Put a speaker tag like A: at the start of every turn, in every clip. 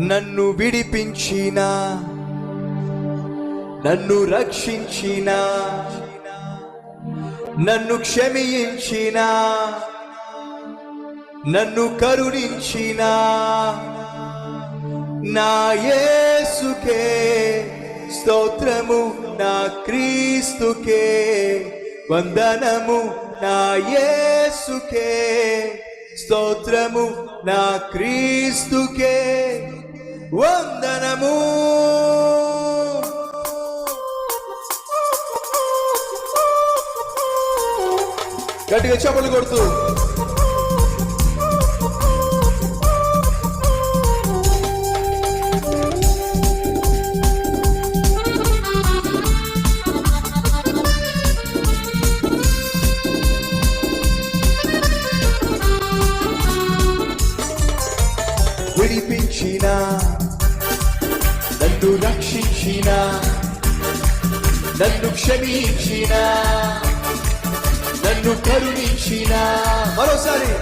A: నన్ను విడిపించిన, నన్ను రక్షించిన, నన్ను క్షమించిన, నన్ను కరుణించిన నా యేసుకే స్తోత్రము, నా క్రీస్తుకే వందనము, నా యేసుకే స్తోత్రము, నా క్రీస్తుకే వందనము. గట్టిగా చప్పట్లు కొడుతూ విడిపించిన, నన్ను రక్షించిన, నన్ను క్షమించిన, నన్ను కరుణించిన, మరోసారి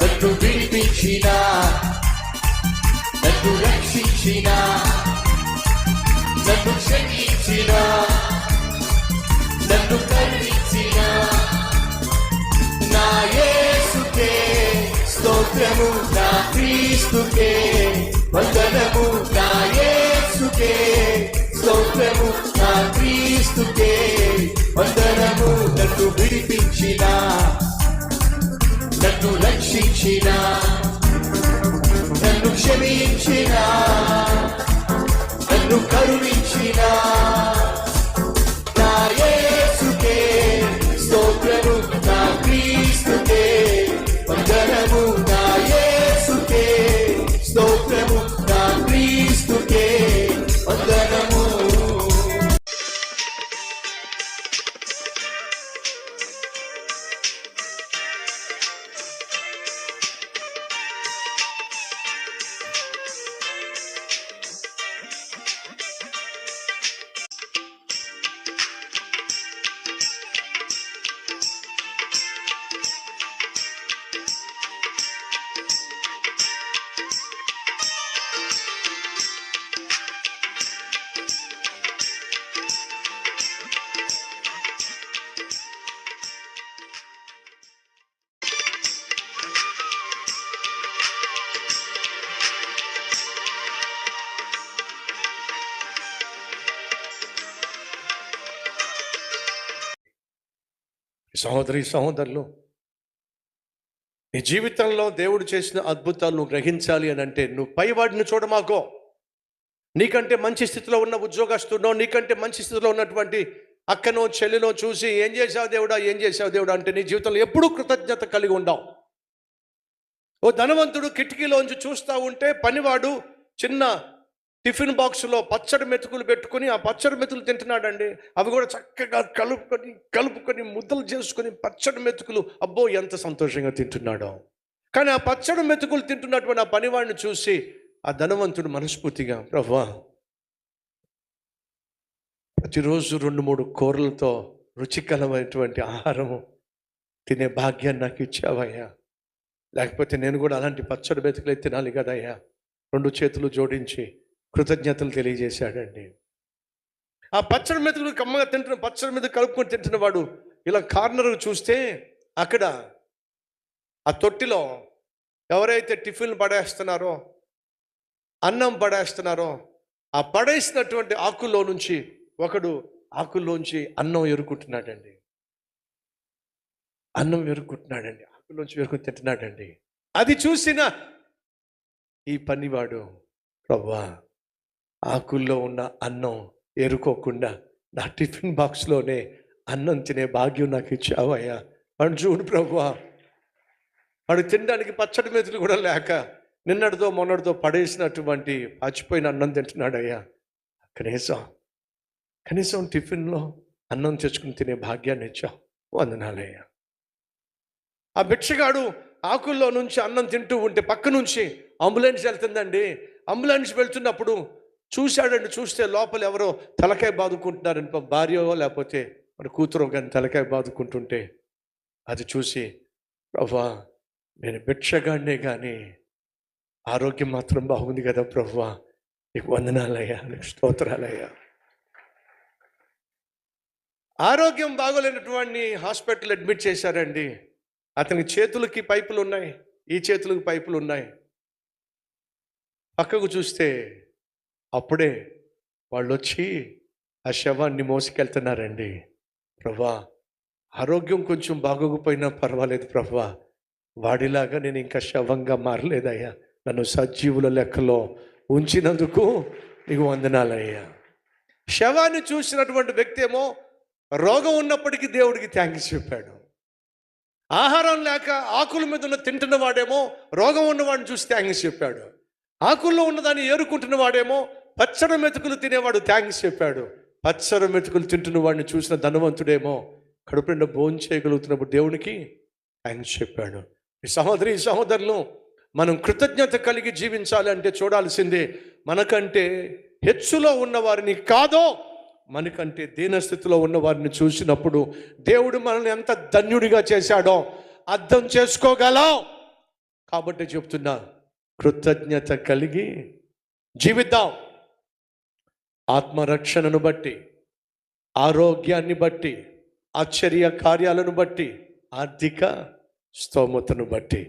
A: నన్ను విడిపించిన, నన్ను రక్షించిన, నన్ను క్షమించిన, నన్ను కరుణించిన నా యేసుకే స్తోత్రము, నా క్రీస్తుకే వందనము, నా యేసుకే స్తోత్రము, నా క్రీస్తుకే వందనము. నన్ను విడిపించిన, నన్ను రక్షించిన, నన్ను క్షమించిన, నన్ను కరుణించిన నా యేసుకే స్తోత్రము, నా క్రీస్తుకే వందనము, నా యేసుకే స్తోత్రము, నా క్రీస్తుకే వందనము.
B: సహోదరి సహోదరులు, నీ జీవితంలో దేవుడు చేసిన అద్భుతాలు నువ్వు గ్రహించాలి అని అంటే నువ్వు పైవాడిని చూడమాకో. నీకంటే మంచి స్థితిలో ఉన్న ఉద్యోగస్తున్నో, నీకంటే మంచి స్థితిలో ఉన్నటువంటి అక్కనో చెల్లినో చూసి ఏం చేశావు దేవుడా, ఏం చేశావు దేవుడా అంటే నీ జీవితంలో ఎప్పుడూ కృతజ్ఞత కలిగి ఉండవు. ఓ ధనవంతుడు కిటికీలోంచి చూస్తూ ఉంటే పనివాడు చిన్న టిఫిన్ బాక్స్లో పచ్చడి మెతుకులు పెట్టుకుని ఆ పచ్చడి మెతుకులు తింటున్నాడండి. అవి కూడా చక్కగా కలుపుకొని ముద్దలు చేసుకొని పచ్చడి మెతుకులు, అబ్బో ఎంత సంతోషంగా తింటున్నాడో. కానీ ఆ పచ్చడి మెతుకులు తింటున్నటువంటి ఆ పనివాడిని చూసి ఆ ధనవంతుడు మనస్ఫూర్తిగా, ప్రభువా ప్రతిరోజు 2-3 కూరలతో రుచికరమైనటువంటి ఆహారము తినే భాగ్యాన్ని నాకు ఇచ్చావయ్యా, లేకపోతే నేను కూడా అలాంటి పచ్చడి మెతుకులే తినాలి కదయ్యా. 2 చేతులు జోడించి కృతజ్ఞతలు తెలియజేశాడండి. ఆ పచ్చడి మెతుకులు కమ్మగా తింటున్న, పచ్చడి మీద కలుపుకొని తింటున్న వాడు ఇలా కార్నర్ చూస్తే అక్కడ ఆ తొట్టిలో ఎవరైతే టిఫిన్ పడేస్తున్నారో, అన్నం పడేస్తున్నారో, ఆ పడేసినటువంటి ఆకుల్లో నుంచి ఒకడు ఆకుల్లోంచి అన్నం ఎరుకుంటున్నాడండి. ఆకుల్లోంచి ఎరుకుని తింటున్నాడండి. అది చూసిన ఈ పనివాడు, ప్రభువా ఆకుల్లో ఉన్న అన్నం ఎరుకోకుండా నా టిఫిన్ బాక్స్లోనే అన్నం తినే భాగ్యం నాకు ఇచ్చావయ్యా. వాడు చూడు ప్రభువా, వాడు తినడానికి పచ్చడి మెతులు కూడా లేక నిన్నటితో మొన్నటితో పడేసినటువంటి పాచిపోయిన అన్నం తింటున్నాడయ్యా. కనీసం టిఫిన్లో అన్నం తెచ్చుకుని తినే భాగ్యాన్ని ఇచ్చావు, వందనాలయ్యా. ఆ భిక్షగాడు ఆకుల్లో నుంచి అన్నం తింటూ ఉంటే పక్క నుంచి అంబులెన్స్ వెళ్తుందండి. అంబులెన్స్ వెళ్తున్నప్పుడు చూశాడండి. చూస్తే లోపల ఎవరో తలకాయ బాదుకుంటున్నారని, భార్యో లేకపోతే మన కూతురు కానీ తలకాయ బాదుకుంటుంటే అది చూసి, ప్రభువా నేను భిక్షగాడినే కానీ ఆరోగ్యం మాత్రం బాగుంది కదా ప్రభువా, నీకు వందనాలయ్యా, నీకు స్తోత్రాలయ్యా. ఆరోగ్యం బాగోలేనటువంటి హాస్పిటల్ అడ్మిట్ చేశారండి. అతనికి చేతులకి పైపులు ఉన్నాయి, ఈ చేతులకు పైపులు ఉన్నాయి. పక్కకు చూస్తే అప్పుడే వాళ్ళు వచ్చి ఆ శవాన్ని మోసుకెళ్తున్నారండి. ప్రభా, ఆరోగ్యం కొంచెం బాగోకపోయినా పర్వాలేదు ప్రభా, వాడిలాగా నేను ఇంకా శవంగా మారలేదయ్యా, నన్ను సజీవుల లెక్కలో ఉంచినందుకు నీకు వందనాలయ్యా. శవాన్ని చూసినటువంటి వ్యక్తి ఏమో రోగం ఉన్నప్పటికీ దేవుడికి థ్యాంక్స్ చెప్పాడు. ఆహారం లేక ఆకుల మీద ఉన్న తింటున్న వాడేమో రోగం ఉన్నవాడిని చూసి థ్యాంక్స్ చెప్పాడు. ఆకుల్లో ఉన్నదాన్ని ఏరుకుంటున్న వాడేమో పచ్చడి మెతుకులు తినేవాడు థ్యాంక్స్ చెప్పాడు. పచ్చడి మెతుకులు తింటున్న వాడిని చూసిన ధనవంతుడేమో కడుపు నిండా భోజనం చేయగలుగుతున్నప్పుడు దేవునికి థ్యాంక్స్ చెప్పాడు. ఈ సహోదరులు, మనం కృతజ్ఞత కలిగి జీవించాలి అంటే చూడాల్సిందే మనకంటే హెచ్చులో ఉన్నవారిని కాదో, మనకంటే దీనస్థితిలో ఉన్నవారిని చూసినప్పుడు దేవుడు మనల్ని ఎంత ధన్యుడిగా చేశాడో అర్థం చేసుకోగలం. కాబట్టి చెప్తున్నా, కృతజ్ఞత కలిగి జీవిద్దాం. ఆత్మరక్షణను బట్టి, ఆరోగ్యాన్ని బట్టి, ఆశ్చర్య కార్యాలను బట్టి, ఆర్థిక స్తోమతను బట్టి